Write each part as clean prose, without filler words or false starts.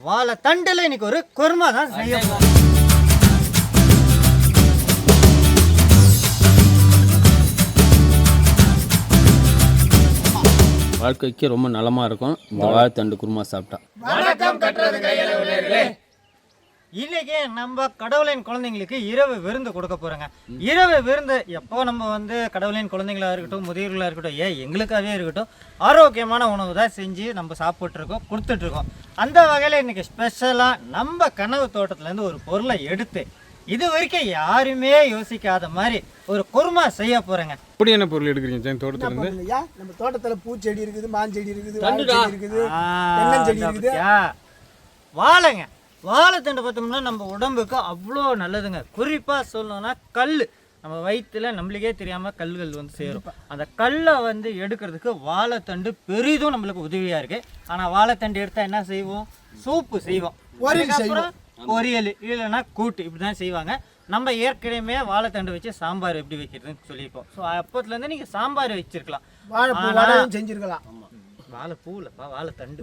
வாழை தண்டில் இன்னைக்கு ஒரு குருமா தான் செய்ய வாழ்க்கைக்கு ரொம்ப நலமாக இருக்கும் இந்த வாழைத்தண்டு குருமா சாப்பிட்டா. வணக்கம் கட்டுறது கையில. இன்னைக்கு நம்ம கடவுளின் குழந்தைங்களுக்கு இரவு விருந்து கொடுக்க போறோங்க. இரவு விருந்து எப்போ நம்ம வந்து கடவுளின் குழந்தைங்களா இருக்கட்டும், முதியோர்களா இருக்கட்டும், எங்களுக்காகவே இருக்கட்டும், ஆரோக்கியமான உணவு தான் செஞ்சு நம்ம சாப்பிட்டுருக்கோம், கொடுத்துட்ருக்கோம். அந்த வகையில் இன்னைக்கு ஸ்பெஷலாக நம்ம கனவு தோட்டத்துலேருந்து ஒரு பொருளை எடுத்து இது வரைக்கும் யாருமே யோசிக்காத மாதிரி ஒரு குருமா செய்ய போறேங்க. அப்படி என்ன பொருள் எடுக்கிறீங்க தோட்டத்துல இருந்து? நம்ம தோட்டத்துல பூச்செடி இருக்குது, மாஞ்செடி இருக்குது, வாழைச்செடி இருக்குது, தென்னஞ்செடி இருக்குது. வாழைங்க, வாழைத்தண்டு பார்த்தோம்னா நம்ம உடம்புக்கு அவ்வளோ நல்லதுங்க. குறிப்பாக சொல்லணும்னா கல், நம்ம வயிற்றுல நம்மளுக்கே தெரியாமல் கல்கள் வந்து சேரும். அந்த கல்லை வந்து எடுக்கிறதுக்கு வாழைத்தண்டு பெரிதும் நம்மளுக்கு உதவியாக இருக்குது. ஆனால் வாழைத்தண்டு எடுத்தால் என்ன செய்வோம்? சூப்பு செய்வோம், பொரியல் இல்லைன்னா கூட்டு, இப்படி தான் செய்வாங்க. நம்ம ஏற்கனவே வாழைத்தண்டு வச்சு சாம்பார் எப்படி வைக்கிறதுன்னு சொல்லியிருப்போம். ஸோ அப்போத்துலேருந்து நீங்கள் சாம்பார் வச்சிருக்கலாம், வாழைப்பூ செஞ்சிருக்கலாம். வாழைப்பூலப்பா, வாழைத்தண்டு.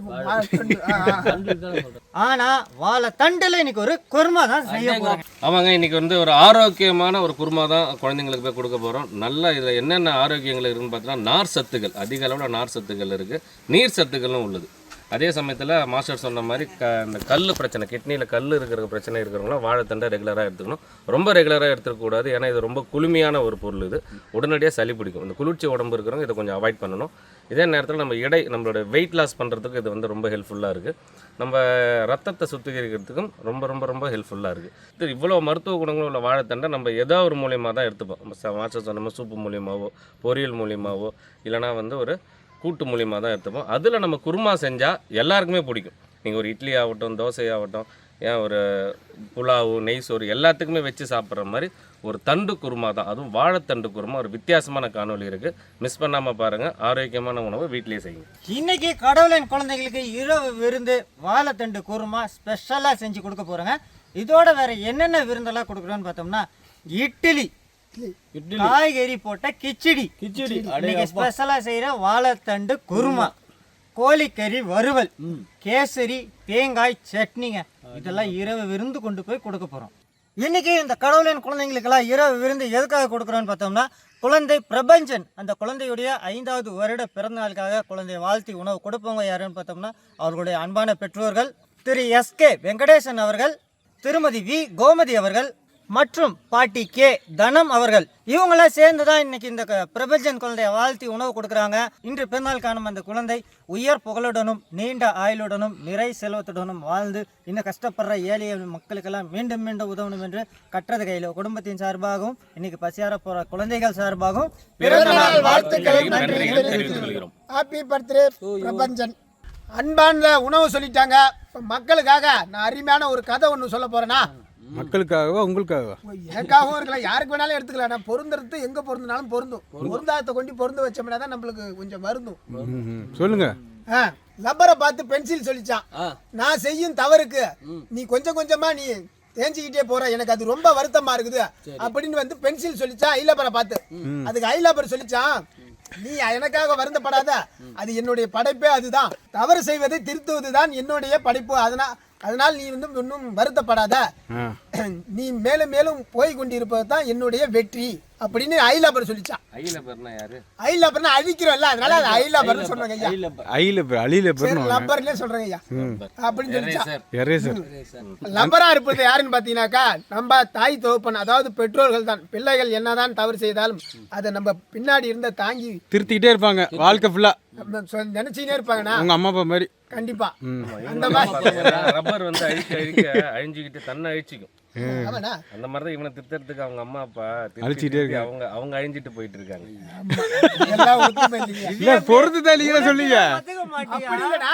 ஆனா வாழைத்தண்டுல இன்னைக்கு ஒரு குருமா தான் செய்ய போறோம். ஆமாங்க, இன்னைக்கு வந்து ஒரு ஆரோக்கியமான ஒரு குருமா தான் குழந்தைங்களுக்கு போய் கொடுக்க போகிறோம். நல்லா இதில் என்னென்ன ஆரோக்கியங்கள் இருக்குன்னு பார்த்தீங்கன்னா, நார் சத்துக்கள், அதிக அளவில் நார் சத்துக்கள் இருக்குது, நீர் சத்துக்களும் உள்ளது. அதே சமயத்தில் மாஸ்டர் சொன்ன மாதிரி இந்த கல் பிரச்சனை, கிட்னியில் கல் இருக்கிற பிரச்சனை இருக்கிறவங்களாம் வாழைத்தண்டை ரெகுலராக எடுத்துக்கணும். ரொம்ப ரெகுலராக எடுத்துக்கூடாது, ஏன்னா இது ரொம்ப குளுமையான ஒரு பொருள். இது உடனடியாக சளி பிடிக்கும். இந்த குளிர்ச்சி உடம்பு இருக்கிறவங்க இதை கொஞ்சம் அவாய்ட் பண்ணணும். இதே நேரத்தில் நம்ம நம்மளோட வெயிட் லாஸ் பண்ணுறதுக்கு இது வந்து ரொம்ப ஹெல்ப்ஃபுல்லாக இருக்குது. நம்ம ரத்தத்தை சுத்திகரிக்கிறதுக்கும் ரொம்ப ரொம்ப ரொம்ப ஹெல்ப்ஃபுல்லாக இருக்குது. இது இவ்வளோ மருத்துவ குணங்களும் உள்ள வாழைத்தண்டை நம்ம ஏதோ ஒரு மூலியமாக தான் எடுத்துப்போம். மாஸ்டர் சொன்ன மாதிரி சூப்பு மூலியமாகவோ, பொரியல் மூலியமாகவோ, இல்லைனா வந்து ஒரு கூட்டு மூலியமாக தான் எடுத்துப்போம். அதில் நம்ம குருமா செஞ்சால் எல்லாருக்குமே பிடிக்கும். நீங்கள் ஒரு இட்லி ஆகட்டும், தோசை ஆகட்டும், ஏன் ஒரு புலாவு, நெய் சோறு எல்லாத்துக்குமே வச்சு சாப்பிட்ற மாதிரி ஒரு தண்டு குருமா தான், அதுவும் வாழைத்தண்டு குருமா. ஒரு வித்தியாசமான காணொலி இருக்குது, மிஸ் பண்ணாமல் பாருங்கள். ஆரோக்கியமான உணவு வீட்டிலேயே செய்யுங்க. இன்னைக்கு கடவுளின் குழந்தைங்களுக்கு இரவு விருந்து வாழைத்தண்டு குருமா ஸ்பெஷலாக செஞ்சு கொடுக்க போகிறோங்க. இதோட வேற என்னென்ன விருந்தெல்லாம் கொடுக்குறோன்னு பார்த்தோம்னா, இட்லி, காய்கறி போட்ட கிச்சடி, இன்னைக்கு ஸ்பெஷலாக செய்கிற வாழைத்தண்டு குருமா, கோழிக்கறி வறுவல், கேசரி, தேங்காய் சட்னிங்க. இதெல்லாம் இரவு விருந்து கொண்டு போய் கொடுக்க போகிறோம். இன்னைக்கு இந்த கடவுளின் குழந்தைங்களுக்கெல்லாம் இரவு விருந்து எதுக்காக கொடுக்குறோன்னு பார்த்தோம்னா, குழந்தை பிரபஞ்சன், அந்த குழந்தையுடைய 5வது வருட பிறந்தநாளுக்காக குழந்தை வாழ்த்தி உணவு கொடுப்பவங்க யாருன்னு பார்த்தோம்னா, அவர்களுடைய அன்பான பெற்றோர்கள் திரு எஸ்கே வெங்கடேசன் அவர்கள், திருமதி வி கோமதி அவர்கள் மற்றும் பாட்டி கே தனம் அவர்கள். இவங்களாம் சேர்ந்து தான் இன்னைக்கு இந்த பிரபஞ்சன் குழந்தைய வாழ்த்தி உணவு கொடுக்குறாங்க. இன்று பிறநாள் காணும் அந்த குழந்தை உயர் புகழுடனும் நீண்ட ஆயுளுடனும் நிறை செல்வத்துடனும் வாழ்ந்து இன்னும் கஷ்டப்படுற ஏழை மக்களுக்கெல்லாம் மீண்டும் மீண்டும் உதவணும் என்று கட்டுறது கையில் குடும்பத்தின் சார்பாகவும் இன்னைக்கு பசியார போற குழந்தைகள் சார்பாகவும் பிறந்தநாள் வாழ்த்துக்களை தெரிவித்துக். Happy birthday Prapanchan. அன்பான உணவு சொல்லிட்டாங்க. மக்களுக்காக நான் அருமையான ஒரு கதை ஒன்று சொல்ல போறேன்னா, மக்களுக்காகவா உங்களுக்காகவா? எனக்காகவும் இருக்கலாம், யாருக்கு வேணாலும் எடுத்துக்கலாம். நான் பொருந்துறது எங்க பொருந்தினாலும் பொருந்தும். பொருந்தாத கொண்டு பொருந்து வச்சோம்னா தான் நம்மளுக்கு கொஞ்சம் வருந்தும். சொல்லுங்க. லப்பரை பார்த்து பென்சில் சொல்லிச்சான், நான் செய்யும் தவறுக்கு நீ கொஞ்சம் கொஞ்சமா நீ தேஞ்சிக்கிட்டே போற, எனக்கு அது ரொம்ப வருத்தமா இருக்குது அப்படின்னு வந்து பென்சில் சொல்லிச்சான் ஐலப்பரை பார்த்து. அதுக்கு ஐலப்பர் சொல்லிச்சான், நீ எனக்காக வருந்தப்படாத, அது என்னுடைய படைப்பே, அதுதான் தவறு செய்வதை திருத்துவதுதான் என்னுடைய படைப்பு, அதனால் நீ வந்து இன்னும் வருத்தப்படாத, நீ மேலும் மேலும் போய் கொண்டிருப்பது தான் என்னுடைய வெற்றி அப்படின்னு ஐலப்பர் சொல்லிச்சான். ஐலப்பர்னா யாரு? ஐலப்பர்னா அழிக்கிறோம்ல, அதனால அது ஐலப்பர்னு சொல்றாங்க ஐயா. லப்பர்னே சொல்றாங்க ஐயா அப்படின்னு சொல்லிச்சான். லப்பரா இருப்பது யாருன்னு பாத்தீங்கன்னாக்கா, நம்ம தாய் தகப்பன், அதாவது பெற்றோர்கள் தான். பிள்ளைகள் என்னதான் தவறு செய்தாலும் அதை நம்ம பின்னாடி இருந்த தாங்கி திருத்திக்கிட்டே இருப்பாங்க வாழ்க்கை ஃபுல்லா, நினைச்சுனே இருப்பாங்கண்ணா, உங்க அம்மா அப்பா மாதிரி. கண்டிப்பா அந்த மாதிரி ரப்பர் வந்து அழிஞ்சுக்கிட்டு தன்னை அழிச்சிக்கும். அந்த மாதிரிதான் இவனை திருத்தறதுக்கு அவங்க அம்மா அப்பா அழிச்சிட்டே இருக்கு, அவங்க அழிஞ்சிட்டு போயிட்டு இருக்காங்க. சொல்லுங்க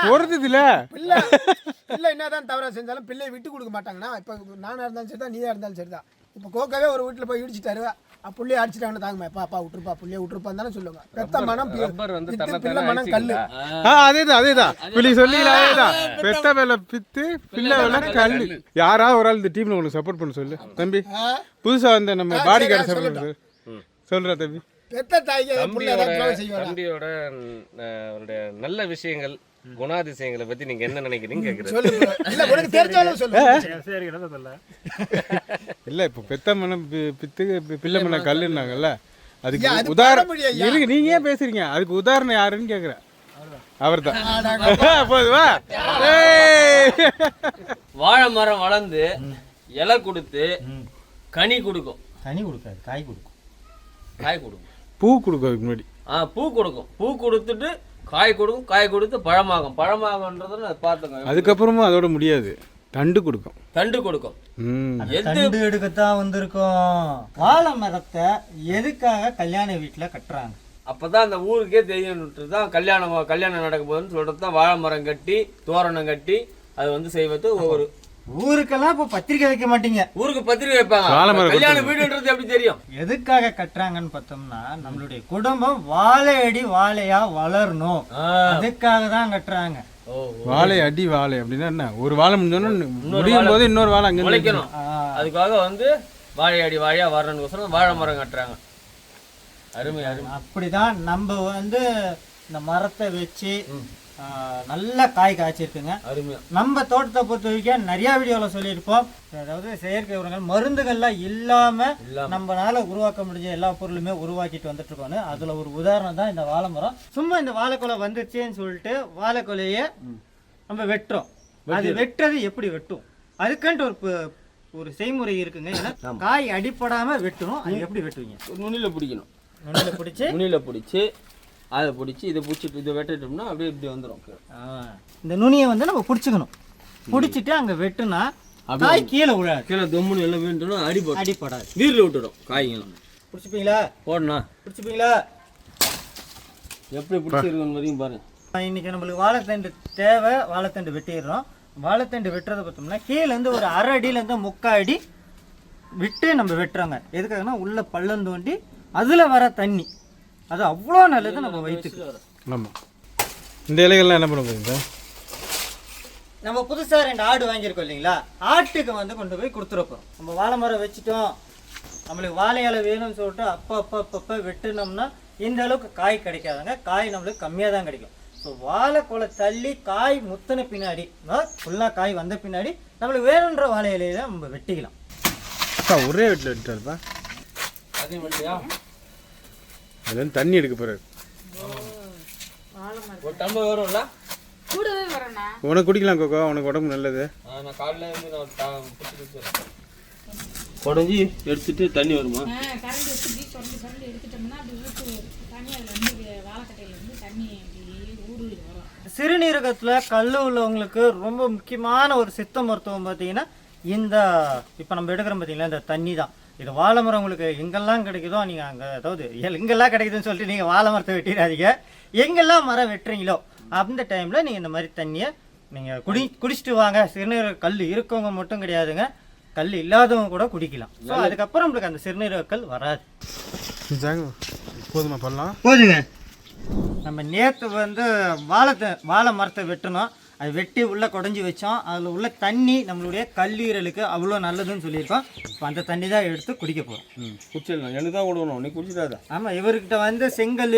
பொறுத்தது இல்ல. பிள்ளை என்னதான் தவறா செஞ்சாலும் பிள்ளையை விட்டு கொடுக்க மாட்டாங்கன்னா, இப்ப நானா இருந்தாலும் சரிதான், நீயா இருந்தாலும் சரிதான். இப்ப கோக்காவே ஒரு வீட்டுல போய் இடிச்சிட்டாரு, புள்ளைய அடிச்சிட்டாங்கன்னு தாங்கம்மா, அப்பா விட்டுருப்பா, புள்ளைய விட்டுருப்பான்னு தானே சொல்லுவாங்க. பெத்த மனம் பிள்ளை மனம் கல்லு. அதேதான் சொல்லிக்கலாம். அதேதான் பெத்த வேலை பித்து, பிள்ளை வேலை கல்லு. யாராவது ஒரு ஆள் இந்த டீம்ல உனக்கு சப்போர்ட் பண்ண சொல்லு தம்பி. புதுசா வந்த நம்ம பாடி கார்டு சப்போர்ட் சொல்ற தம்பி. பெத்த தாய்க்கு தம்பியோட நல்ல விஷயங்கள் குணாதிசயங்களை பத்தி நீங்க என்ன நினைக்கிறீங்க கேக்குறேன். சொல்லு bro. இல்ல உனக்கு தெரிஞ்சாலும் சொல்லு. இல்லை இப்போ பெத்த மனம் பித்துக்கு பிள்ளை மன கல்லுன்னாங்கல்ல, அதுக்கு ஐயா, அது உதாரணம் பழமொழி ஐயா. இருக்கு. நீங்க ஏன் பேசுறீங்க? அதுக்கு உதாரணம் யாருன்னு கேட்குறேன். அவர் தான். போதுவா? வாழை மரம் வளர்ந்து இலை கொடுத்து கனி கொடுக்கும். கனி கொடுக்காது, காய் கொடுக்கும். காய் கொடுக்கும். பூ கொடுக்கறதுக்கு முன்னாடி பூ கொடுக்கும். பூ கொடுத்துட்டு காய் கொடுக்கும். காய் கொடுத்து பழமாகும். பழமாகன்றதை பார்த்துங்க. அதுக்கப்புறமா அதோட முடியாது, தண்டு கொடுக்கும். தண்டு கொடுக்கும். தண்டு எடுக்கத்தான் வந்திருக்கோம். வாழை மரத்தை எதுக்காக கல்யாண வீட்டுல கட்டுறாங்க? அப்பதான் அந்த ஊருக்கே தெரியும்ன்றது தான் கல்யாணம் நடக்க போகுதுன்னு சொல்றது தான் வாழை மரம் கட்டி தோரணம் கட்டி அது வந்து செய்வது. ஒவ்வொரு ஊருக்கெல்லாம் இப்போ பத்திரிக்கை வைக்க மாட்டீங்க, ஊருக்கு பத்திரிக்கை வைப்பாங்க. கல்யாண வீடுன்றது எப்படி தெரியும்? எதுக்காக கட்டுறாங்கன்னு பார்த்தோம்னா நம்மளுடைய குடும்பம் வாழை அடி வாழையா வளரணும், அதுக்காக தான் கட்டுறாங்க. வாழை அடி வாழை அப்படின்னா என்ன? ஒரு வாழை முடிஞ்சோன்னு முடியும் போது இன்னொரு வாழை அங்கே முளைக்கணும். அதுக்காக வந்து வாழை அடி வாழையா வரணுன்னு வாழை மரம் கட்டுறாங்க. அருமை அருமை. அப்படிதான் நம்ம வந்து இந்த மரத்தை வச்சு நல்ல காய் காய்ச்சிருக்குங்க. அருமையா. நம்ம தோட்டத்தை பொறுத்த வரைக்கும் நிறைய வீடியோவில் சொல்லியிருப்போம், அதாவது செயற்கை உரங்கள் மருந்துகள்லாம் இல்லாம நம்மளால உருவாக்க முடிஞ்ச எல்லா பொருளுமே உருவாக்கிட்டு வந்துட்டு இருக்கோம். அதுல ஒரு உதாரணம் தான் இந்த வாழை மரம். சும்மா இந்த வாழைக்கொலை வந்துருச்சேன்னு சொல்லிட்டு வாழைக்கொலைய நம்ம வெட்டுறோம். அது வெட்டுறது எப்படி வெட்டும், அதுக்குன்ட்டு ஒரு செய்முறை இருக்குங்க. ஏன்னா காய் அடிப்படாம வெட்டணும். அது எப்படி வெட்டுவீங்க? நுனியில பிடிக்கணும். நுனியில பிடிச்சி அதை பிடிச்சி இதை பிடிச்சிட்டு இதை வெட்டிட்டோம்னா அப்படியே இப்படி வந்துடும். இந்த நுனியை வந்து நம்ம பிடிச்சிக்கணும். பிடிச்சிட்டு அங்கே வெட்டுனா காய் கீழே விழாது. கீழே தொம்முன்னு எல்லாம் வேண்டணும். அடிப்படாது. வீரில் விட்டுடும் காய்களும். பிடிச்சிப்பீங்களா? போடணும். பிடிச்சிப்பீங்களா? எப்படி பிடிச்சிருக்குன்னு வரையும் பாருங்க. இன்னைக்கு நம்மளுக்கு வாழைத்தண்டு தேவை. வாழைத்தண்டு வெட்டிடுறோம். வாழைத்தண்டு வெட்டுறதை பார்த்தோம்னா கீழேருந்து ஒரு அரை அடியிலேருந்து 3/4 அடி விட்டு நம்ம வெட்டுறோங்க. எதுக்காகனா உள்ள பள்ளம் தோண்டி அதில் வர தண்ணி அது அவ்வளோ நல்லது நம்ம வயிற்றுக்கு. ஆமாம். இந்த இலைகள்லாம் என்ன பண்ண போகுது? நம்ம புதுசாக 2 ஆடு வாங்கியிருக்கோம் இல்லைங்களா, ஆட்டுக்கு வந்து கொண்டு போய் கொடுத்துருப்போம். நம்ம வாழை மரம் வச்சுட்டோம், நம்மளுக்கு வாழை இலை வேணும்னு சொல்லிட்டு அப்பப்போ வெட்டினோம்னா இந்த அளவுக்கு காய் கிடைக்காதுங்க. காய் நம்மளுக்கு கம்மியாக தான் கிடைக்கும். ஸோ வாழைக்கொலை தள்ளி காய் முத்தின பின்னாடி ஃபுல்லாக காய் வந்த பின்னாடி நம்மளுக்கு வேணுன்ற வாழை இலையை தான் நம்ம வெட்டிக்கலாம். ஒரே வீட்டில் வெட்டாருப்பா. அதையும் வெட்டியா? அது வந்து தண்ணி எடுக்க போறாரு. ஒரு டம்ளர் வரும்ல? கூடவே வரேண்ணா. உனக்கு குடிக்கலாம் கோகோ, உனக்கு உடம்பு நல்லது. நான் காலையில் இருந்து நான் உடஞ்சி எடுத்துட்டு தண்ணி வருமா? கரண்ட் வச்சு சொல்லி எடுத்துட்டோம்னா அப்படி ஊற்று தண்ணி அதில் வந்து வாழைக்கட்டையில் வந்து தண்ணி ஊடுருவி வரும். சிறுநீரகத்தில் கல் உள்ளவங்களுக்கு ரொம்ப முக்கியமான ஒரு சித்த மருத்துவம் பார்த்தீங்கன்னா இந்த இப்போ நம்ம எடுக்கிறோம் பார்த்தீங்களா இந்த தண்ணி தான். இது வாழை மரம் உங்களுக்கு எங்கெல்லாம் கிடைக்குதோ நீங்கள் அங்கே, அதாவது எங்கெல்லாம் கிடைக்குதுன்னு சொல்லிட்டு நீங்கள் வாழை மரத்தை வெட்டிடாதீங்க. எங்கெல்லாம் மரம் வெட்டுறீங்களோ அந்த டைமில் நீங்கள் இந்த மாதிரி தண்ணியை நீங்கள் குடிச்சிட்டு வாங்க. சிறுநீரக கல் இருக்கவங்க மட்டும் கிடையாதுங்க, கல் இல்லாதவங்க கூட குடிக்கலாம். ஸோ அதுக்கப்புறம் நம்மளுக்கு அந்த சிறுநீரக கல் வராது. போதுமா பண்ணலாம்? போதுங்க. நம்ம நேற்று வந்து வாழை மரத்தை வெட்டணும். அது வெட்டி உள்ளே குடஞ்சி வச்சோம். அதில் உள்ள தண்ணி நம்மளுடைய கல்லீரலுக்கு அவ்வளோ நல்லதுன்னு சொல்லியிருக்கோம். இப்போ அந்த தண்ணி தான் எடுத்து குடிக்க போகிறோம். குடிச்சிடலாம். எனக்கு தான் விடணும், நீ குடிச்சிடாத. ஆமாம், இவர்கிட்ட வந்து செங்கல்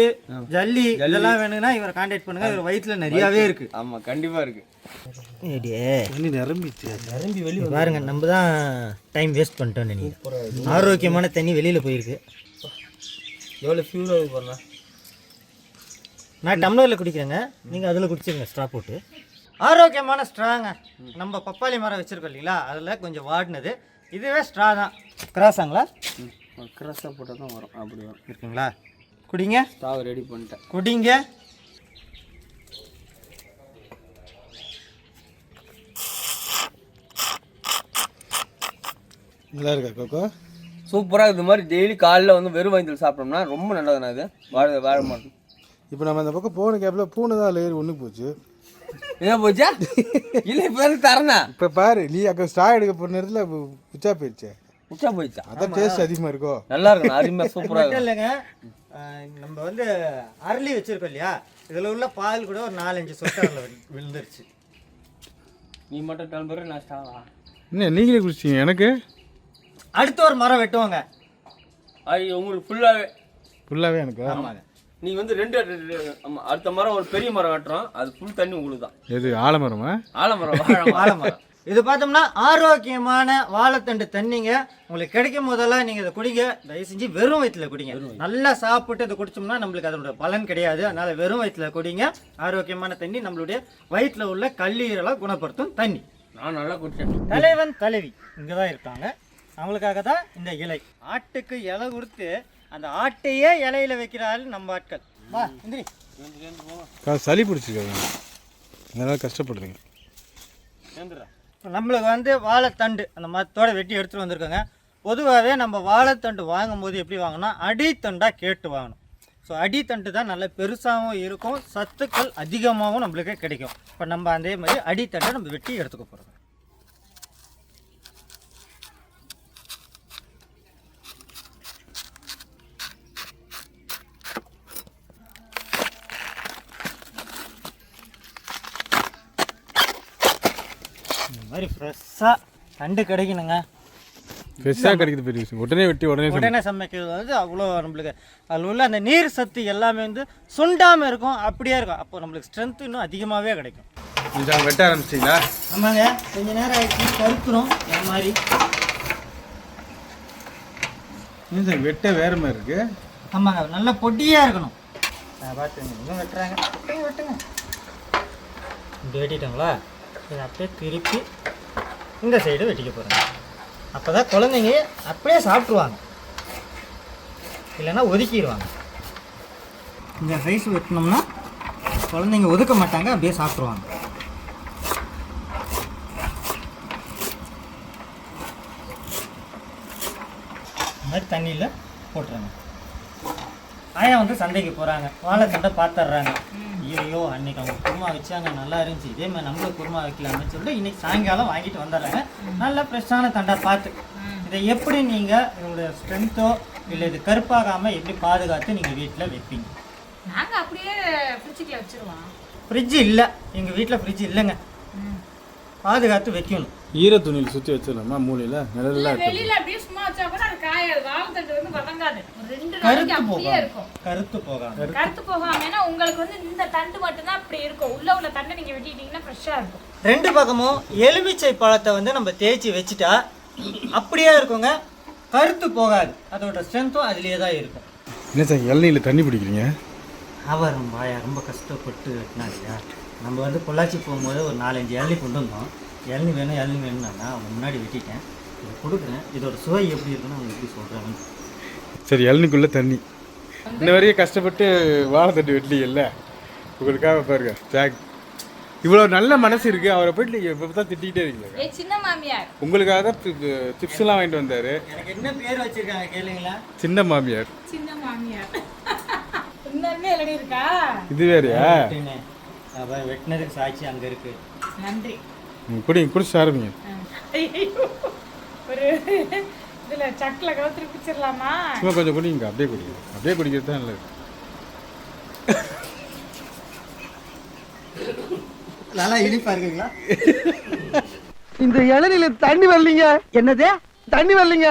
ஜல்லி இதெல்லாம் வேணும்னா இவரை கான்டாக்ட் பண்ணுங்க. இவர் வயிற்றுல நிறையாவே இருக்கு. ஆமாம், கண்டிப்பாக இருக்கு. நிரம்பி வெளியே பாருங்க. நம்ம தான் டைம் வேஸ்ட் பண்ணிட்டோம். நீங்கள் ஆரோக்கியமான தண்ணி வெளியில் போயிருக்கு. எவ்வளோ ஃபியூராக போடலாம்? நான் டம்ளரில் குடிக்கிறேங்க, நீங்கள் அதில் குடிச்சிருங்க ஸ்ட்ரா போட்டு. ஆரோக்கியமான ஸ்ட்ராங்க. நம்ம பப்பாளி மரம் வச்சுருக்கோம் இல்லைங்களா, அதில் கொஞ்சம் வாடினது. இதுவே ஸ்ட்ரா தான். கிராஸாங்களா? கிராஸாக போட்டால் தான் வரும். அப்படி வரும். இருக்குங்களா? குடிங்க. ஸ்டாவை ரெடி பண்ணிட்டேன். குடிங்க. நல்லா இருக்கா கோகோ? சூப்பராக இது மாதிரி டெய்லி காலையில் வந்து வெறும் வயிற்றில் சாப்பிட்டோம்னா ரொம்ப நல்லதுண்ணா. இது வாழை மரம். இப்போ நம்ம அந்த பக்கம் போன கேப்பில் பூனை தான் லேயர் ஒன்று போச்சு. என்ன போச்சா? இல்லை இப்போ தரேண்ணா. இப்போ பாரு, நீ அங்கே ஸ்ட்ரா எடுக்க போகிற நேரத்தில் உச்சா போயிடுச்சு. உச்சா போயிடுச்சா? அதான் டேஸ்ட் அதிகமாக இருக்கோ? நல்லா இருக்குண்ணா, அருமையாக சூப்பராக இல்லைங்க. நம்ம வந்து அரளி வச்சுருக்கோம் இல்லையா, இதில் உள்ள பால் கூட ஒரு 4-5 சொட்டு அதில் விழுந்துருச்சு. நீ மட்டும் டம்ளர் நான் ஸ்டாவா? என்ன நீங்களே குடிச்சிங்க? எனக்கு அடுத்த ஒரு மரம் வெட்டுவாங்க. ஐயோ, உங்களுக்கு ஃபுல்லாகவே ஃபுல்லாகவே எனக்கு. ஆமாங்க. நீ வந்து ஆமா, அடுத்த மரம் ஒரு பெரிய மரம் வெட்டுறோம், அது ஃபுல் தண்ணி உங்களுக்கு தான். எது ஆலமரமா? ஆலமரம், வாழை வாழைமரம். இது பார்த்தோம்னா ஆரோக்கியமான வாழைத்தண்டு தண்ணிங்க. உங்களுக்கு கிடைக்கும் போதெல்லாம் நீங்கள் இதை குடிங்க. தயவு செஞ்சு வெறும் வயிற்றுல குடிங்க. நல்லா சாப்பிட்டு இதை குடிச்சோம்னா நம்மளுக்கு அதோட பலன் கிடையாது. அதனால வெறும் வயிற்றுல குடிங்க. ஆரோக்கியமான தண்ணி நம்மளுடைய வயிற்றுல உள்ள கல்லீரலை குணப்படுத்தும் தண்ணி. நான் நல்லா குடிச்சேன். தலைவன் தலைவி இங்கே தான் இருக்காங்க. அவங்களுக்காக தான் இந்த இலை. ஆட்டுக்கு இலை கொடுத்து அந்த ஆட்டையே இலையில வைக்கிறாள் நம்ம ஆட்கள். வா இந்திரி. சளி பிடிச்சிருக்காங்க, அதனால கஷ்டப்படுறீங்க. நம்மளுக்கு வந்து வாழைத்தண்டு அந்த மரத்தோட வெட்டி எடுத்துகிட்டு வந்திருக்கோங்க. பொதுவாகவே நம்ம வாழைத்தண்டு வாங்கும் போது எப்படி வாங்கணும், அடித்தண்டாக கேட்டு வாங்கணும். ஸோ அடித்தண்டு தான் நல்ல பெருசாகவும் இருக்கும், சத்துக்கள் அதிகமாகவும் நம்மளுக்கு கிடைக்கும். இப்போ நம்ம அதே மாதிரி அடித்தண்டை நம்ம வெட்டி எடுத்துக்க போகிறோம். இந்த மாதிரி ஃப்ரெஷ்ஷாக தண்டு கிடைக்கணுங்க. ஃப்ரெஷ்ஷாக கிடைக்குது பெரிய விஷயம். உடனே வெட்டி உடனே சமைக்கிறது வந்து அவ்வளோ நம்மளுக்கு அதில் உள்ள அந்த நீர் சத்து எல்லாமே வந்து சுண்டாமல் இருக்கும், அப்படியே இருக்கும். அப்போ நம்மளுக்கு ஸ்ட்ரென்த்து இன்னும் அதிகமாகவே கிடைக்கும். கொஞ்சம் வெட்ட ஆரம்பிச்சிங்களா? ஆமாங்க, கொஞ்ச நேரம் ஆகிடுச்சு கருத்துரும். இந்த மாதிரி இன்னும் வெட்ட வேறு மாதிரி இருக்கு. ஆமாங்க, நல்ல பொடியாக இருக்கணும். பார்த்துங்க, இன்னும் வெட்டுறாங்க. வெட்டுங்க. இப்படி வெட்டிட்டாங்களா? இதை அப்படியே திருப்பி இந்த சைடு வெட்டிக்க போகிறாங்க. அப்போ தான் குழந்தைங்க அப்படியே சாப்பிட்ருவாங்க, இல்லைன்னா ஒதுக்கிடுவாங்க. இந்த சைஸ் வெட்டினோம்னா குழந்தைங்க ஒதுக்க மாட்டாங்க, அப்படியே சாப்பிட்ருவாங்க. இந்த மாதிரி தண்ணியில் போட்டுறாங்க. ஆயா வந்து சந்தைக்கு போகிறாங்க, வாழைத்தண்டை பார்த்துட்றாங்க. ஐயோ அன்னைக்கு அவங்க குருமா வச்சாங்க, நல்லா இருந்துச்சு, இதே மாதிரி நம்மளும் குருமா வைக்கலாம்னு சொல்லிட்டு இன்னைக்கு சாயங்காலம் வாங்கிட்டு வந்துடுறாங்க. நல்லா ஃப்ரெஷ்ஷான தண்டை பார்த்து. இதை எப்படி நீங்கள் உங்களுடைய ஸ்ட்ரென்த்தோ இல்லை இது கருப்பாகாமல் எப்படி பாதுகாத்து நீங்கள் வீட்டில் வைப்பீங்க? நாங்கள் அப்படியே ஃப்ரிட்ஜுக்குள்ள வச்சிருவோம். ஃப்ரிட்ஜு இல்லை, எங்கள் வீட்டில் ஃப்ரிட்ஜ் இல்லைங்க. பாதுகாத்து வைக்கணும். ஈர துணியில் சுற்றி வச்சிடலாமா மூலையில்? நிழல்ல வெளியில அப்படியே சும்மா வச்சா கூட அது காயாது, வாழைத்தண்டு வந்து வதங்காது. ஒரு 2 நாளைக்கு கருத்து அப்படியே இருக்கும். கருத்து போகாம. கருத்து போகாமன்னா உங்களுக்கு வந்து இந்த தண்டு மட்டும்தான் அப்படி இருக்கும். உள்ள தண்டை நீங்க வெட்டிட்டீங்கன்னா ஃப்ரெஷ்ஷா இருக்கும். 2 பக்கமும் எலுமிச்சை பழத்தை வந்து நம்ம தேய்ச்சி வச்சுட்டா அப்படியே இருக்குங்க, கருத்து போகாது. அதோட ஸ்ட்ரென்த்தும் அதுலேயே தான் இருக்கும். என்ன சார் இளநீரில் தண்ணி பிடிக்கிறீங்க? அவர் ரொம்ப கஷ்டப்பட்டு வெட்டினா இல்லையா. நம்ம வந்து பொள்ளாச்சி போகும்போது ஒரு 4-5 இளநீ கொண்டு வந்தோம். இளநீ வேணும்னா அவங்க முன்னாடி வெட்டிட்டேன், இதை கொடுக்குறேன். இதோட சுவை எப்படி இருக்குன்னு அவங்க எப்படி சொல்கிறாங்க. சரி, இளநிக்குள்ளே தண்ணி. இன்ன வரையும் கஷ்டப்பட்டு வாழைத்தண்டு வெட்டலீங்கல்ல, உங்களுக்காக பாருங்க. தேங்க். இவ்வளோ நல்ல மனசு இருக்குது, அவரை போயிட்டு நீங்கள் இப்போ தான் திட்டிகிட்டே இருக்கீங்க. சின்ன மாமியார் உங்களுக்காக தான் டிப்ஸ்லாம் வாங்கிட்டு வந்தார். எனக்கு என்ன பேர் வச்சுருக்காங்க கேளுங்களா? சின்ன மாமியார். சின்ன மாமியார் இன்னுமே எழுதி இருக்கா? இது வேறையா? வெட்டினதுக்கு சாட்சி அங்கே இருக்கு. நன்றி. குடிச்சு ஆரம்பிங்க. ஒரு இதுல சக்கல கவுத்திரி பிச்சிடலாமா? சும்மா கொஞ்சம் குடிங்க, அப்படியே குடிங்க. அப்படியே குடிக்கிறது தான் நல்லது. நல்லா இனிப்பா இருக்குங்களா? இந்த இளநில தண்ணி வரலீங்க. என்னது தண்ணி வரலீங்க?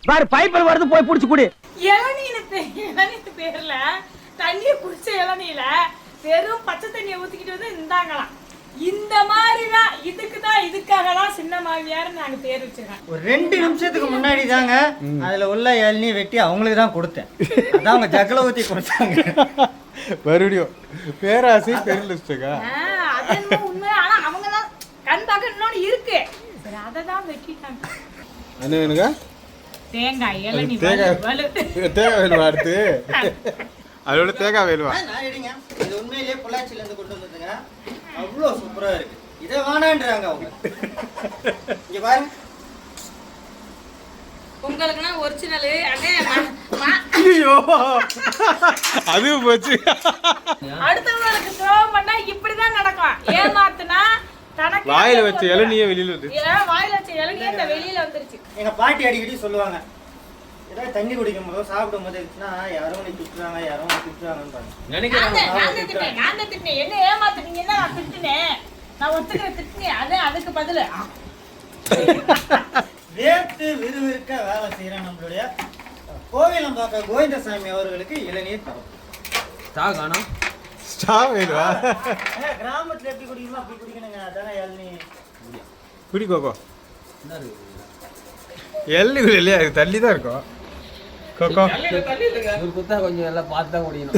பாரு பைப்பர் வருது, போய் புடிச்சு குடி. இளநீர் பேர்ல தண்ணியை குடிச்ச இளநீல வெறும் பச்சை தண்ணியை ஊத்திக்கிட்டு வந்து இந்தாங்களாம். இந்த மாதிரிதான் இதுக்காக தான் சின்ன மாமியார் நாங்க பேர் வச்சிருக்கோம். ஒரு 2 நிமிஷத்துக்கு முன்னாடி தாங்க அதுல உள்ள இளநீ வெட்டி அவங்களுக்கு தான் கொடுத்தேன். அதான் அவங்க ஜக்கல ஊத்தி கொடுத்தாங்க. மறுபடியும் பேராசை பெருலிஸ்டக்கா? அது உண்மை. ஆனா அவங்க தான் கண் பார்க்க இன்னொன்னு இருக்கு. சரி, அதை தான் வெட்டிட்டாங்க. என்ன வேணுங்க? தேங்காய் இளநீ. தேங்காய் வேணுமா? அடுத்து அதோட தேங்காய் வேணுமா? இது உண்மையிலேயே பொள்ளாச்சியில இருந்து கொண்டு வந்ததுங்க. அவ்வளோ சூப்பரா இருக்கு. இதை வேணான்றாங்க அவங்க. இங்க பாருங்க, உங்களுக்குனா ஒரிஜினல். ஐயோ அதுவும் போச்சு. அடுத்தவங்களுக்கு துரோகம் பண்ணா இப்படிதான் நடக்கும். ஏமாத்துனா தனக்கு வாயில வச்ச இளநியே வெளியில வந்துருச்சு. வாயில வச்ச இளநியே இந்த வெளியில வந்துருச்சு. எங்க பாட்டி அடிக்கடி சொல்லுவாங்க, ஏதாவது தண்ணி குடிக்கும் போதோ சாப்பிடும் போது யாரும் திட்டுறாங்க, யாரும் திட்டுறாங்கன்னு பாருங்க. நான் திட்டினேன். என்ன ஏமாத்துனீங்கன்னா நான் திட்டினேன். நான் ஒத்துக்கிற திட்டினேன். அதுக்கு பதில் வேத்து விறுவிறுக்க வேலை செய்யற நம்மளுடைய கோவிலம் பார்க்க கோவிந்தசாமி அவர்களுக்கு இளநீர் தரும். ஸ்டாக் ஆனா ஸ்டாப் வேணுவா கிராமத்துல எப்படி குடிக்கணுமோ அப்படி குடிக்கணுங்க. அதானே இளநீ. குடி கோகோ. எள்ளு இல்லையா, அது தள்ளி தான் இருக்கும் கோகோ. ஒரு குத்தா கொஞ்சம் எல்லாம் பார்த்து தான் குடிக்கணும்.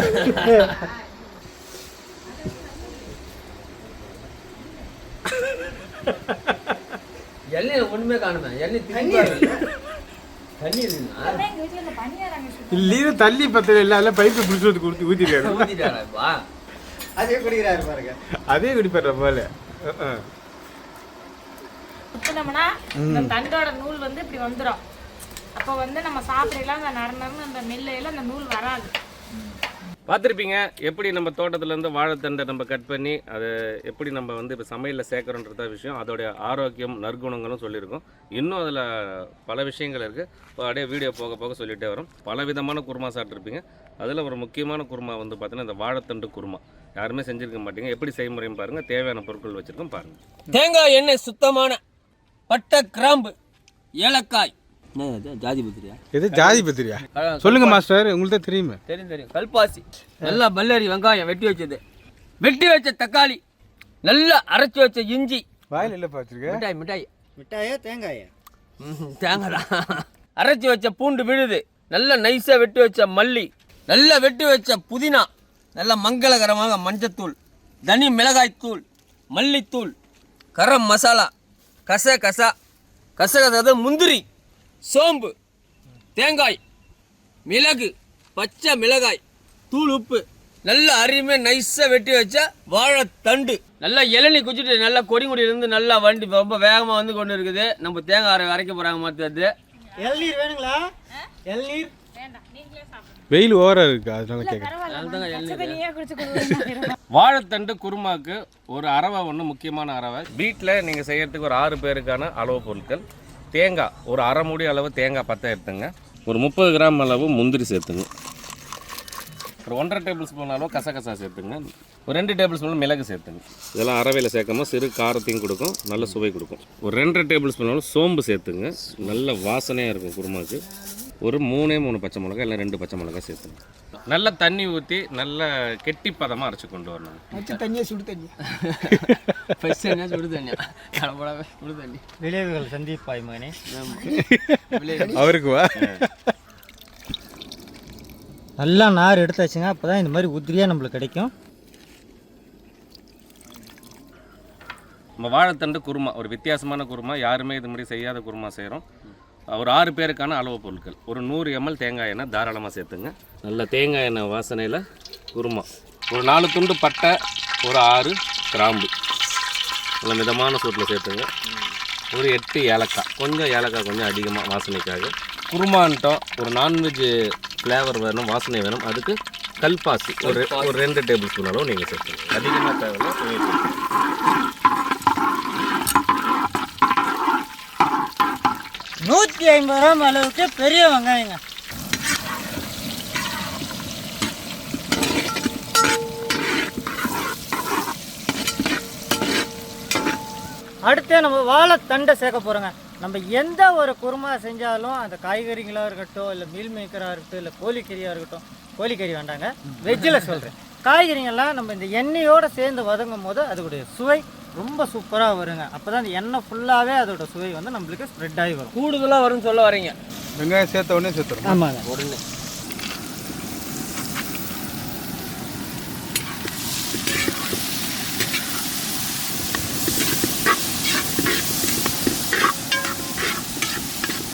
எண்ணெய் ஒண்ணுமே காணுமே. எண்ணெய் தண்ணி இருக்குன்னா அதான் எங்க வீட்டுல இந்த பணியாராங்க இல்ல தள்ளி பத்தல இல்ல பைப்பு பிடிச்சி வந்து கொடுத்து ஊத்திட்டாரு. ஊத்திட்டாரா? அதே குடிக்கிறாரு பாருங்க. அதே குடிப்பாரு போல. ஊத்துனோம்னா இந்த தண்டோட நூல் வந்து இப்படி வந்துடும். அப்போ வந்து நம்ம சாப்பிடலாம் அந்த நரநரன்னு அந்த மெல்லையில அந்த நூல் வராது. பார்த்துருப்பீங்க எப்படி நம்ம தோட்டத்துலேருந்து வாழைத்தண்டை நம்ம கட் பண்ணி அதை எப்படி நம்ம வந்து இப்போ சமையலில் சேர்க்குறோன்றத விஷயம், அதோடைய ஆரோக்கியம் நற்குணங்களும் சொல்லியிருக்கோம். இன்னும் அதில் பல விஷயங்கள் இருக்குது. இப்போ அப்படியே வீடியோ போக போக சொல்லிகிட்டே வரும். பல விதமான குருமா சாப்பிட்ருப்பீங்க. அதில் ஒரு முக்கியமான குருமா வந்து பார்த்தீங்கன்னா இந்த வாழைத்தண்டு குருமா. யாருமே செஞ்சுருக்க மாட்டீங்க. எப்படி செய்முறையும் பாருங்கள், தேவையான பொருட்கள் வச்சுருக்கோம் பாருங்கள். தேங்காய் எண்ணெய் சுத்தமான பட்டை கிராம்பு ஏலக்காய். ஜாதி பத்திரியா? எது ஜாதி பத்திரியா? சொல்லுங்க மாஸ்டர், உங்களுக்கு தான் தெரியுமே. தெரியும். கல்பாசி, நல்லா பல்லரி வெங்காயம் வெட்டி வச்சது, வெட்டி வச்ச தக்காளி, நல்லா அரைச்சி வச்ச இஞ்சி. வாயில் இல்லை பார்த்துருக்கேன். மிட்டாய் மிட்டாயா தேங்காயா? தேங்காய் தான். அரைச்சி வச்ச பூண்டு விழுது, நல்லா நைஸாக வெட்டி வச்ச மல்லி, நல்லா வெட்டி வச்ச புதினா, நல்லா மங்களகரமாக மஞ்சத்தூள், தனி மிளகாய் தூள், மல்லித்தூள், கரம் மசாலா, கசகசா முந்திரி, சோம்பு, தேங்காய், மிளகு, பச்சை மிளகாய், தூள் உப்பு, நல்லா அருமையாக நைஸாக வெட்டி வச்ச வாழைத்தண்டு. நல்லா இளநீ குச்சிட்டு நல்லா கொடிங்குடியிலேருந்து நல்லா வண்டி ரொம்ப வேகமாக வந்து கொண்டு இருக்குது. நம்ம தேங்காய் அரைக்க போகிறாங்க மாற்றது. இளநீர் வேணுங்களா? இளநீர் வேண்டாம், நீங்களே சாப்பிடுங்க. வெயில் ஓவரா இருக்கு, அதனால கேட்குறேன். பச்சை தண்ணியே குடிச்சு கொடுங்க. வாழைத்தண்டு குருமாக்கு ஒரு அரவை ஒன்று முக்கியமான அரவை. வீட்டில் நீங்கள் செய்கிறதுக்கு ஒரு 6 பேருக்கான அளவு பொருட்கள். தேங்காய் ஒரு அரை மூடி அளவு தேங்காய் பற்ற எடுத்துங்க. ஒரு 30 கிராம் அளவு முந்திரி சேர்த்துங்க. ஒரு 1.5 டேபிள் ஸ்பூன் அளவு கசகசா சேர்த்துங்க. ஒரு 2 டேபிள் ஸ்பூன் மிளகு சேர்த்துங்க. இதெல்லாம் அரைவையில் சேர்க்காம சிறு காரத்தையும் கொடுக்கும், நல்ல சுவை கொடுக்கும். ஒரு 2.5 டேபிள் ஸ்பூன் அளவு சோம்பு சேர்த்துங்க, நல்ல வாசனையாக இருக்கும் குருமாக்கு. ஒரு 3 பச்சை மிளகாய் இல்லை 2 பச்சை மிளகாய் சேர்த்துங்க. நல்ல தண்ணி ஊற்றி நல்ல கெட்டி பதமாக அரைச்சி கொண்டு வரணும். வச்சு தண்ணியா சுடு தண்ணி ஃபஸ்ட் என்ன சுடு தண்ணியா? கடப்படாவே சுடு தண்ணி. விளைவுகள் சந்திப்பாய் மகனே. அவருக்கு வா. நல்லா நார் எடுத்தாச்சுங்க. அப்போ தான் இந்த மாதிரி உதிரியாக நம்மளுக்கு கிடைக்கும். நம்ம வாழைத்தண்டு குருமா ஒரு வித்தியாசமான குருமா. யாருமே இது மாதிரி செய்யாத குருமா செய்கிறோம். ஒரு 6 பேருக்கான அளவு பொருட்கள். ஒரு 100 ml தேங்காய் எண்ணெய் தாராளமாக சேர்த்துங்க. நல்ல தேங்காய் எண்ணெய் வாசனையில் குருமா. ஒரு 4 துண்டு பட்டை, ஒரு 6 கிராம்பு நல்ல மிதமான சூட்டில் சேர்த்துங்க. ஒரு 8 ஏலக்காய், கொஞ்சம் ஏலக்காய் கொஞ்சம் அதிகமாக வாசனைக்காக. குருமான்ட்டோம் ஒரு நான்வெஜ் ஃப்ளேவர் வேணும், வாசனை வேணும். அதுக்கு கல்பாசி ஒரு 2 டேபிள் ஸ்பூன் அளவு நீங்கள் சேர்த்துங்க. அதிகமாக தேவையில்லை. 150 கிராம் அளவுக்கு பெரிய வெங்காயங்க. அடுத்து நம்ம வாழைத்தண்டை சேர்க்க போகிறோங்க. நம்ம எந்த ஒரு குருமா செஞ்சாலும் அந்த காய்கறிகளாக இருக்கட்டும், இல்லை மீல் மேக்கராக இருக்கட்டும், இல்லை கோழிக்கறியாக இருக்கட்டும். கோழிக்கறி வேண்டாங்க, வெஜ்ஜில் சொல்கிறேன். காய்கறிங்கள்லாம் நம்ம இந்த எண்ணெயோடு சேர்ந்து வதங்கும் போது அதோடைய சுவை ரொம்ப சூப்பராக வருங்க. அப்போ தான் அந்த எண்ணெய் ஃபுல்லாகவே அதோட சுவை வந்து நம்மளுக்கு ஸ்ப்ரெட் ஆகி வரும். கூடுதலாக வரும்னு சொல்ல வரீங்க. வெங்காயம் சேர்த்த உடனே சேர்த்துறோம். ஆமாங்க. உடனே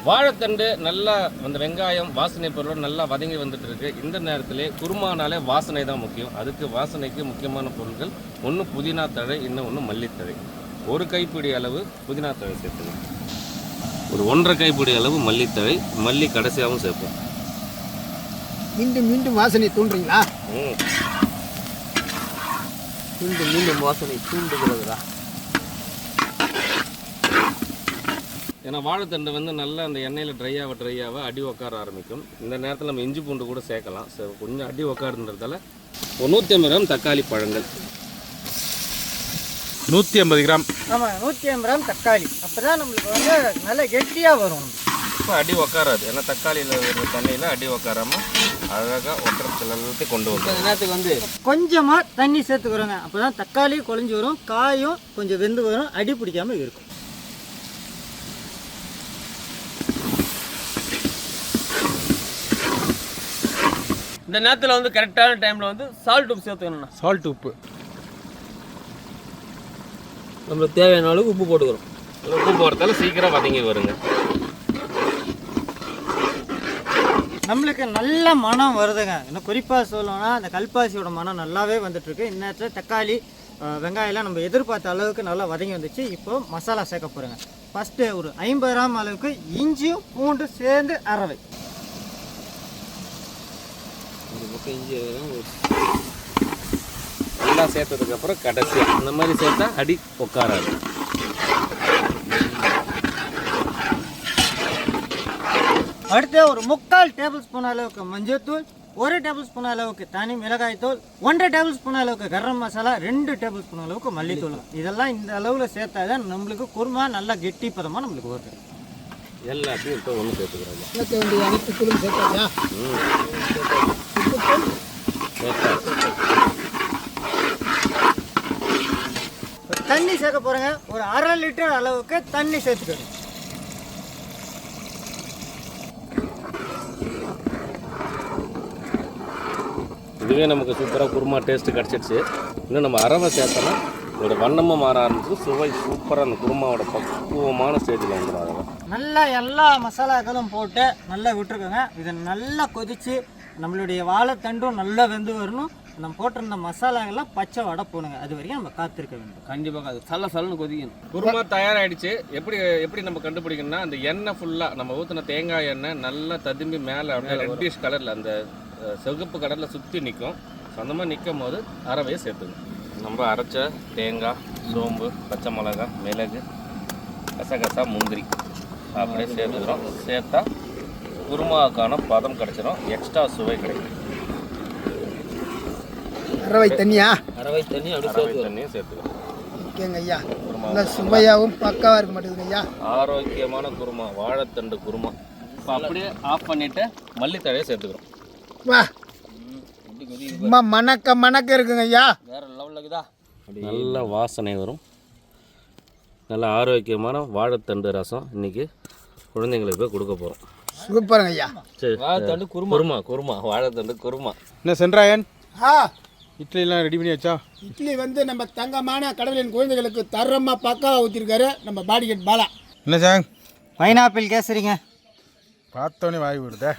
வாழைத்தண்டு நல்லா அந்த வெங்காயம் வாசனை பொருள் நல்லா வதங்கி வந்துட்டு இருக்கு. இந்த நேரத்திலே குருமானாலே வாசனை தான் முக்கியம். அதுக்கு வாசனைக்கு முக்கியமான பொருட்கள் ஒன்று புதினா தழை, இன்னொன்று மல்லித்தழை. 1 கைப்பிடி அளவு புதினா தழை சேர்த்துங்க. ஒரு 1.5 கைப்பிடி அளவு மல்லித்தழை, மல்லி கடைசியாகவும் சேர்ப்போம். மீண்டும் மீண்டும் வாசனை தூண்டுறீங்களா? மீண்டும் மீண்டும் வாசனை தூண்டுகிறதா? ஏன்னா வாழைத்தண்டு வந்து நல்லா அந்த எண்ணெயில் ட்ரையாக அடி உக்கார ஆரம்பிக்கும். இந்த நேரத்தில் நம்ம இஞ்சி பூண்டு கூட சேர்க்கலாம். கொஞ்சம் அடி உக்காருன்றதால ஒரு 150 கிராம் தக்காளி பழங்கள். 150 கிராம். ஆமாம், 150 கிராம் தக்காளி. அப்போ தான் நம்மளுக்கு வந்து நல்ல கெட்டியாக வரும். இப்போ அடி உக்காராது, ஏன்னா தக்காளியில் இருக்கிற தண்ணியில் அடி உக்காராமல் அழகாக ஒட்டுறதுல எல்லாத்தையும் கொண்டு வரும். இந்த நேரத்துக்கு வந்து கொஞ்சமாக தண்ணி சேர்த்துக்கிறோங்க, அப்போ தான் தக்காளி குழஞ்சி வரும், காயும் கொஞ்சம் வெந்து வரும், அடி பிடிக்காமல் இருக்கும். இந்த நேரத்தில் வந்து கரெக்டான டைமில் வந்து சால்ட் உப்பு சேர்த்துக்கணும்ண்ணா. சால்ட் உப்பு நம்மளுக்கு தேவையான அளவுக்கு உப்பு போட்டுக்கிறோம். உப்பு போகிறதால சீக்கிரம் வதங்கி வருங்க. நம்மளுக்கு நல்ல மனம் வருதுங்க. இன்னும் குறிப்பாக சொல்லணும்னா அந்த கல்பாசியோட மனம் நல்லாவே வந்துட்டுருக்கு. இந்நேரத்தில் தக்காளி வெங்காயம்லாம் நம்ம எதிர்பார்த்த அளவுக்கு நல்லா வதங்கி வந்துச்சு. இப்போது மசாலா சேர்க்க போகிறேங்க. ஃபஸ்ட்டு ஒரு 50 கிராம் அளவுக்கு இஞ்சியும் பூண்டு சேர்ந்து அரவை. ஒரு பக்கம் இஞ்சி எல்லாம் சேர்த்ததுக்கப்புறம் கடைசியாக இந்த மாதிரி சேர்த்தா அடி உட்காராது. அடுத்து ஒரு 3/4 டேபிள் ஸ்பூன் அளவுக்கு மஞ்சள்தூள், 1 டேபிள் ஸ்பூன் அளவுக்கு தனி மிளகாய் தூள், 1.5 டேபிள் ஸ்பூன் அளவுக்கு கரம் மசாலா, 2 டேபிள் ஸ்பூன் அளவுக்கு மல்லித்தூள். இதெல்லாம் இந்த அளவில் சேர்த்தா தான் நம்மளுக்கு குருமா நல்லா கெட்டி பதமாக நம்மளுக்கு வருது. எல்லாத்தையும் இப்போ ஒன்று சேர்த்துக்கிறோம். சேர்க்க வேண்டிய அனைத்து தூளும் சேர்த்தாச்சா? தண்ணி சேர்க்க போகிறேங்க. ஒரு 1/2 லிட்டர் அளவுக்கு தண்ணி சேர்த்துக்கணும். இதுவே நமக்கு சூப்பராக குருமா டேஸ்ட்டு கிடச்சிடுச்சு. இன்னும் நம்ம அரவை சேர்த்தோன்னா இதோட வண்ணமாக மாற ஆரம்பிச்சு, சுவை சூப்பராக அந்த குருமாவோட பக்குவமான ஸ்டேஜில் வந்துடும். அதெல்லாம் நல்லா எல்லா மசாலாக்களும் போட்டு நல்லா விட்டுருக்கோங்க. இது நல்லா கொதித்து நம்மளுடைய வாழைத்தண்டும் நல்லா வெந்து வரணும். நம்ம போட்டிருந்த மசாலாக்கெல்லாம் பச்சை வடை போடுங்க, அது வரைக்கும் நம்ம காத்திருக்க வேண்டும். கண்டிப்பாக அது சல்லன்னு கொதிக்கணும். குருமா தயாராகிடுச்சு. எப்படி நம்ம கண்டுபிடிக்கணும்னா, அந்த எண்ணெய் ஃபுல்லாக நம்ம ஊற்றின தேங்காய் எண்ணெய் நல்லா ததும்பி மேலே அப்படியே ரெட்டிஷ் கலரில் அந்த சிவப்பு கலரில் சுற்றி நிற்கும். அந்த மாதிரி நிற்கும் போது அரவையை சேர்த்துக்கணும். நம்ம அரைச்ச தேங்காய், சோம்பு, பச்சை மிளகாய், மிளகு, கசகசா, முந்திரி அப்படியே சேர்த்துக்கிறோம். சேர்த்தா குருமாவுக்கான பதம் கிடச்சிடும், எக்ஸ்ட்ரா சுவை கிடைக்கும். அரவை தண்ணியா? அரவை தண்ணி அப்படியே அரவை தண்ணியும் சேர்த்துக்கிறோம். ஓகேங்க ஐயா, நல்லா சுவையாகவும் பக்காவாக இருக்க மாட்டேங்குது ஐயா. ஆரோக்கியமான குருமா, வாழைத்தண்டு குருமா. இப்போ அப்படியே ஆஃப் பண்ணிவிட்டு மல்லித்தழையை சேர்த்துக்கிறோம். வா, சும்மா மணக்க இருக்குங்க ஐயா. வேற லெவலில் இருக்குதா? நல்ல வாசனை வரும். நல்ல ஆரோக்கியமான வாழைத்தண்டு ரசம் இன்னைக்கு குழந்தைங்களுக்கு போய் கொடுக்க போகிறோம். சூப்பருங்க ஐயா. சரி, வாழைத்தண்டு குருமா வாழைத்தண்டு குருமா. என்ன சென்றாயன், ஆ, இட்லிலாம் ரெடி பண்ணியாச்சா? இட்லி வந்து நம்ம தங்கமான கடவுளின் குழந்தைகளுக்கு தரமா பக்காவாக ஊற்றிருக்காரு நம்ம பாடிகேட் பாலா. என்ன சாங்? பைனாப்பிள் கேசரிங்க. பார்த்தோன்னே வாய் விடுதே.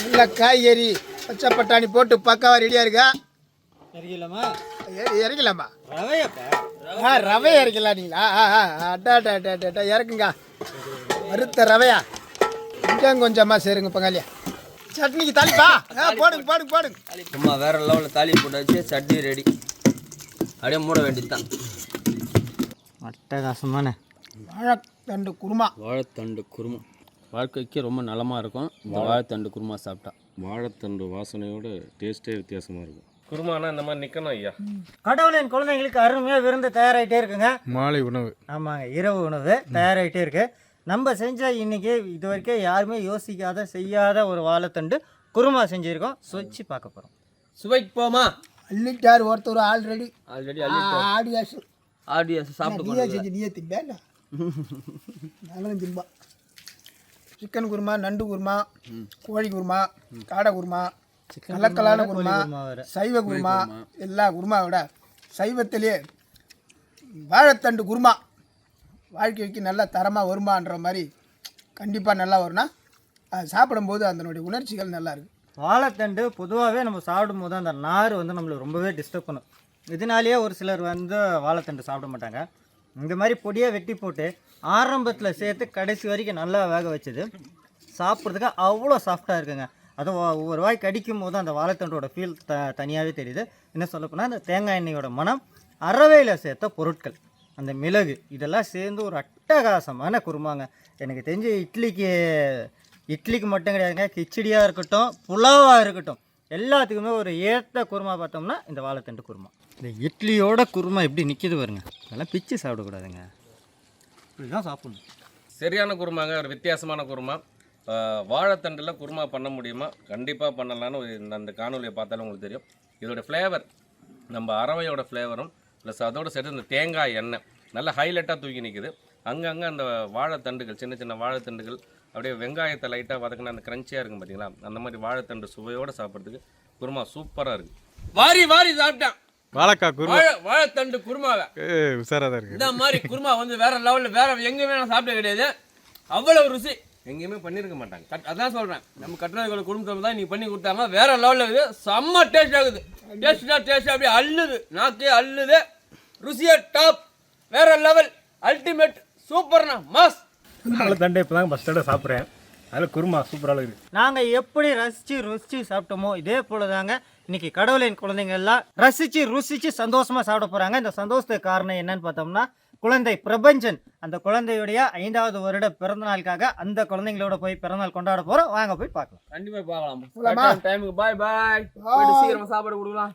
நல்ல காய்கறி பச்சை பட்டாணி போட்டு பக்காவாக ரெடியாக இருக்கா. சரியில்லாமா இறக்கலாமா? ரவையப்பா, ரவை இறக்கலாம் நீங்களா? அட்டா இறக்குங்க. வறுத்த ரவையா கொஞ்சமாக சேருங்க பங்காளியா. சட்னிக்கு தாளிப்பா போடுங்க. சும்மா வேற லெவலில் தாலி போட்டாச்சு. சட்னி ரெடி, அப்படியே மூட வேண்டியது தான். அட்டகாசமான வாழைத்தண்டு குருமா. வாழைத்தண்டு குருமா வாழ்க்கைக்கு ரொம்ப நலமாக இருக்கும். இந்த வாழைத்தண்டு குருமா சாப்பிட்டா வாழைத்தண்டு வாசனையோட டேஸ்ட்டே வித்தியாசமாக இருக்கும். குருமானா இந்த மாதிரி நிற்கணும் ஐயா. கடவுளின் குழந்தைங்களுக்கு அருமையாக விருந்து தயாராகிட்டே இருக்குங்க. மாலை உணவு. ஆமாங்க, இரவு உணவு தயாராகிட்டே இருக்கு. நம்ம செஞ்ச இன்னைக்கு இது வரைக்கும் யாருமே யோசிக்காத செய்யாத ஒரு வாழைத்தண்டு குருமா செஞ்சுருக்கோம். சொச்சு பார்க்க போகிறோம். சுவைக்கு போமா? அள்ளிட்டார் ஒருத்தர் ஆல்ரெடி. ஆடியன்ஸ் சாப்பிட்டு நீயே செஞ்சு நீயே திம்பேன். நாங்களும் திம்பா. சிக்கன் குருமா, நண்டு குருமா, கோழி குருமா, காடை குருமா, கலக்கலான குருமா, சைவ குருமா, எல்லா குருமாவோட சைவத்திலே வாழைத்தண்டு குருமா வாழ்க்கைக்கு நல்ல தரமாக வருமான்ற மாதிரி கண்டிப்பாக நல்லா வரும்னா அது சாப்பிடும்போது அதனுடைய உணர்ச்சிகள் நல்லா இருக்குது. வாழைத்தண்டு பொதுவாகவே நம்ம சாப்பிடும்போது அந்த நார் வந்து நம்மளுக்கு ரொம்பவே டிஸ்டர்ப் பண்ணும். இதனாலேயே ஒரு சிலர் வந்து வாழைத்தண்டு சாப்பிட மாட்டாங்க. இந்த மாதிரி பொடியாக வெட்டி போட்டு ஆரம்பத்தில் சேர்த்து கடைசி வரைக்கும் நல்லா வேக வச்சது சாப்பிட்றதுக்கு அவ்வளோ சாஃப்டாக இருக்குங்க. அதுவும் ஒவ்வொரு வாய் கடிக்கும் போது அந்த வாழைத்தண்டோட ஃபீல் தனியாகவே தெரியுது. என்ன சொல்லப்போனால் அந்த தேங்காய் எண்ணெயோட மனம், அரவையில் சேர்த்த பொருட்கள், அந்த மிளகு, இதெல்லாம் சேர்ந்து ஒரு அட்டகாசமான குருமாங்க. எனக்கு தெரிஞ்சு இட்லிக்கு மட்டும் கிடையாதுங்க, கிச்சடியாக இருக்கட்டும், புலாவாக இருக்கட்டும், எல்லாத்துக்குமே ஒரு ஏற்ற குருமா பார்த்தோம்னா இந்த வாழைத்தண்டு குருமா. இந்த இட்லியோட குருமா எப்படி நிற்கிது பாருங்க. அதெல்லாம் பிச்சு சாப்பிடக்கூடாதுங்க, இப்படி தான் சாப்பிடணும். சரியான குருமாங்க, ஒரு வித்தியாசமான குருமா. வாழைத்தண்டில் குருமா பண்ண முடியுமா? கண்டிப்பாக பண்ணலான்னு அந்த காணொலியை பார்த்தாலும் உங்களுக்கு தெரியும். இதோட ஃப்ளேவர் நம்ம அரவையோட ஃப்ளேவரும் ப்ளஸ் அதோடு சேர்த்து இந்த தேங்காய் எண்ணெய் நல்லா ஹைலைட்டாக தூக்கி நிற்குது. அங்கங்கே அந்த வாழைத்தண்டுகள், சின்ன சின்ன வாழைத்தண்டுகள் அப்படியே வெங்காயத்தை லைட்டாக வதக்கினா அந்த க்ரன்ச்சியாக இருக்கும் பார்த்தீங்களா, அந்த மாதிரி வாழைத்தண்டு சுவையோடு சாப்பிட்றதுக்கு குருமா சூப்பராக இருக்குது. வாரி வாரி சாப்பிட்டேன் வாழைக்காய் குருமா. வாழைத்தண்டு குருமாவை உஷாராக தான் இருக்குது. இந்த மாதிரி குருமா வந்து வேற லெவலில் வேற எங்கேயுமே நான் சாப்பிட கிடையாது. அவ்வளவு ருசி எங்கேயுமே பண்ணியிருக்க மாட்டாங்க. அதான் சொல்கிறேன், நம்ம கட்டுரைகளை குடும்பத்தில் தான் நீங்கள் பண்ணி கொடுத்தாங்க. வேற லெவலில் இருக்குது, செம்ம டேஸ்ட் ஆகுது. டேஸ்ட் அப்படியே அள்ளுது, நாக்கே அள்ளுது. ருசியா டாப், வேற லெவல், அல்டிமேட், சூப்பர்ண்ணா, மாஸ். வாழைத்தண்டை இப்போ தான் ஃபஸ்ட் தடவை சாப்பிட்றேன். அதில் குருமா சூப்பராக இருக்குது. நாங்கள் எப்படி ரசித்து ருசித்து சாப்பிட்டோமோ இதே போல தாங்க இன்னைக்கு கடவுளின் குழந்தைங்க எல்லாம் ரசித்து ருசித்து சந்தோஷமாக சாப்பிட போகிறாங்க. இந்த சந்தோஷத்துக்கு காரணம் என்னன்னு பார்த்தோம்னா, குழந்தை பிரபஞ்சன் அந்த குழந்தையுடைய 5வது வருட பிறந்தநாளுக்காக அந்த குழந்தைங்களோட போய் பிறந்தநாள் கொண்டாட போகிறோம். வாங்க போய் பார்க்கலாம். கண்டிப்பாக பார்க்கலாம். டைமுக்கு பாய் பாய், சீக்கிரமாக சாப்பாடு கொடுக்கலாம்.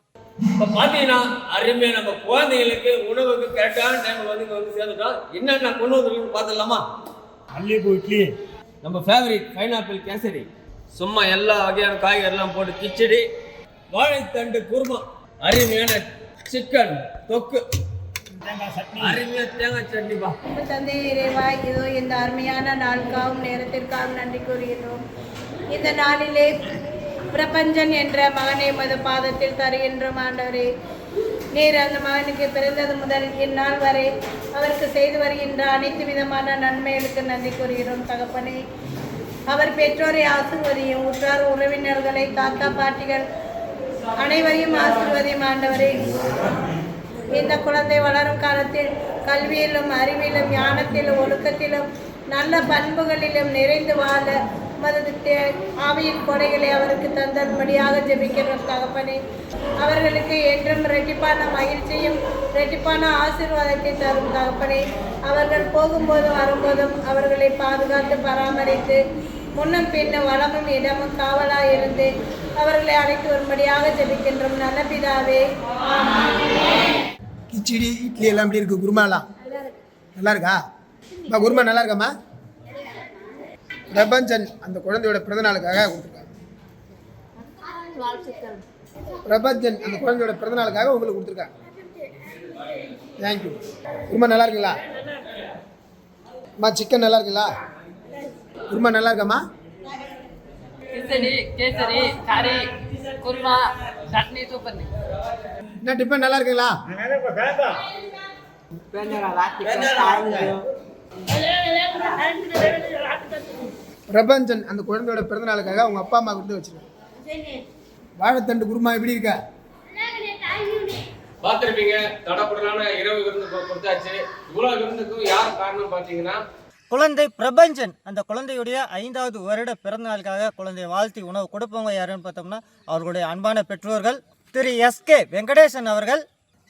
இப்போ பார்த்தீங்கன்னா அருமையாக நம்ம குழந்தைங்களுக்கு உணவுக்கு கரெக்டான டைமுக்கு வந்து இங்கே வந்து சேர்ந்துட்டோம். என்னென்ன கொண்டு வந்துருக்குன்னு பார்த்துடலாமா? மல்லிகைப்பூ இட்லி, நம்ம ஃபேவரிட் பைனாப்பிள் கேசரி, சும்மா எல்லா வகையான காய்கறிலாம் போட்டு கிச்சடி, வாழைத்தண்டு குருமா, அருமையான சிக்கன் தொக்கு, அருமையான தேங்காய் சட்னிப்பா. தந்தை இறைவா, இதோ இந்த அருமையான நாளுக்காகவும் நேரத்திற்காகவும் நன்றி கூறுகிறோம். இந்த நாளிலே பிரபஞ்சன் என்ற மகனை மது பாதத்தில் தருகின்றோம். ஆண்டவரே, நீர் அந்த மகனுக்கு பிறந்தது முதல் இந்நாள் வரை அவருக்கு செய்து வருகின்ற அனைத்து விதமான நன்மைகளுக்கு நன்றி கூறுகிறோம். தகப்பனே, அவர் பெற்றோரை ஆசிர்வதியும், உற்றார் உறவினர்களை, தாத்தா பாட்டிகள் அனைவரையும் ஆசிர்வதியும். ஆண்டவரே, இந்த குழந்தை வளரும் காலத்தில் கல்வியிலும் அறிவிலும் ஞானத்திலும் ஒழுக்கத்திலும் நல்ல பண்புகளிலும் நிறைந்து வாழ ஆவியின் கொடைகளை அவருக்கு தந்தபடியாக ஜெபிக்கிறோம். தகப்பனே, அவர்களுக்கு என்றும் ரெட்டிப்பான மகிழ்ச்சியும் ரெட்டிப்பான ஆசீர்வாதத்தை தரும். தகப்பனே, அவர்கள் போகும்போதும் வரும்போதும் அவர்களை பாதுகாத்து பராமரித்து முன்னும் பின்னும் வளமும் இடமும் காவலாக இருந்து அவர்களை அழைத்து வரும்படியாக ஜெபிக்கின்றோம். நல்ல பிதாவே, கிச்சடி இட்லி எல்லாம் எப்படி இருக்கு? குருமாலாம் நல்லா இருக்கா? குருமா நல்லா இருக்காம்மா? பிரபஞ்சன் அந்த குழந்தையோட பிறந்தநாளுக்காக கொடுத்துருக்காங்க. பிரபஞ்சன் அந்த குழந்தையோட பிறந்தநாளுக்காக உங்களுக்கு கொடுத்துருக்காங்க. தேங்க்யூ. குருமா நல்லா இருக்குங்களா அம்மா? சிக்கன் நல்லா இருக்குங்களா? குருமா நல்லா இருக்காம்மா? கிச்சடி, கேசரி, கறி, குருமா, சட்னி சூப்பர். என்ன டிஃபன் நல்லா இருக்குங்களா? பிரபஞ்சன் அந்த குழந்தையோட பிறந்தநாளுக்காக அவங்க அப்பா அம்மா கொடுத்து வச்சிருக்காங்க. வாழைத்தண்டு குருமா எப்படி இருக்க? பார்த்துருப்பீங்க, தடப்படலான இரவு விருந்து கொடுத்தாச்சு. இவ்வளோ விருந்துக்கும் யார் காரணம் பார்த்தீங்கன்னா, குழந்தை பிரபஞ்சன் அந்த குழந்தையுடைய 5வது வருட பிறந்தநாளுக்காக குழந்தை வாழ்த்தி உணவு கொடுப்பவங்க யாருன்னு பார்த்தோம்னா, அவர்களுடைய அன்பான பெற்றோர்கள் திரு SK வெங்கடேசன் அவர்கள்,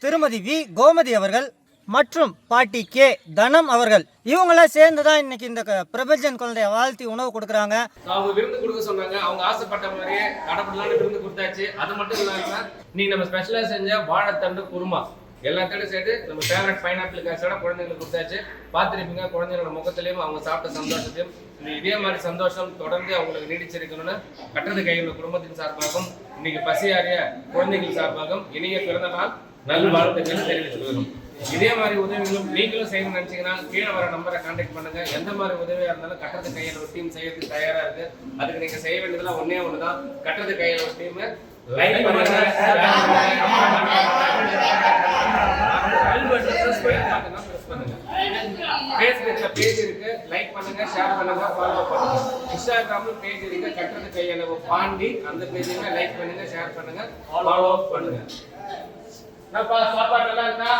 திருமதி V கோமதி அவர்கள் மற்றும் பாட்டி K தனம் அவர்கள். இவங்களாம் சேர்ந்து தான் இன்னைக்கு இந்த பிரபஞ்சன் குழந்தைய வாழ்த்தி உணவு கொடுக்குறாங்க. அவங்க விருந்து கொடுக்க சொன்னாங்க. அவங்க ஆசைப்பட்ட மாதிரியே தடப்படலான விருந்து கொடுத்தாச்சு. அது மட்டும் இல்லாம நீங்க நம்ம ஸ்பெஷலாக செஞ்ச வாழைத்தண்டு குருமா எல்லாத்தோட சேர்த்து நம்ம ஃபேவரட் பைனாப்பிள் கேசரோட குழந்தைங்களுக்கு கொடுத்தாச்சு. பார்த்துருப்பீங்க குழந்தைங்களோட முகத்திலையும் அவங்க சாப்பிட்ட சந்தோஷத்தையும். இதே மாதிரி சந்தோஷம் தொடர்ந்து அவங்களுக்கு நீடிச்சிருக்கணும்னு கட்டுறது கையில் குடும்பத்தின் சார்பாகவும் இன்னைக்கு பசியாரிய குழந்தைகள் சார்பாகவும் இனிய பிறந்த நாள் நல் வாழ்த்துக்கள் தெரிவிச்சுக்கிறோம். இதே மாதிரி உதவிகளும் நீங்களும் செய்யணும்னு நினைச்சீங்கன்னா கீழே வர நம்பரை கான்டாக்ட் பண்ணுங்க. எந்த மாதிரி உதவியா இருந்தாலும் கட்டுறது கையில் ஒரு டீம் செய்யறதுக்கு தயாரா இருக்கு. அதுக்கு நீங்க செய்ய வேண்டியதுலாம் ஒன்னே ஒண்ணுதான், கட்டுறது கையில் ஒரு டீம் லைக் பண்ணுங்க, ஃபேஸ்புக்ல பேஜ் இருக்கு, லைக் பண்ணுங்க, ஷேர் பண்ணுங்க, ஃபாலோ பண்ணுங்க. இன்ஸ்டாகிராம்ல பேஜ் இருக்கு, கட்டுறது கையளவு பாண்டி, அந்த பேஜையுமே லைக் பண்ணுங்க, ஷேர் பண்ணுங்க, ஃபாலோ பண்ணுங்க. சாப்பாடு நல்லா இருக்கா?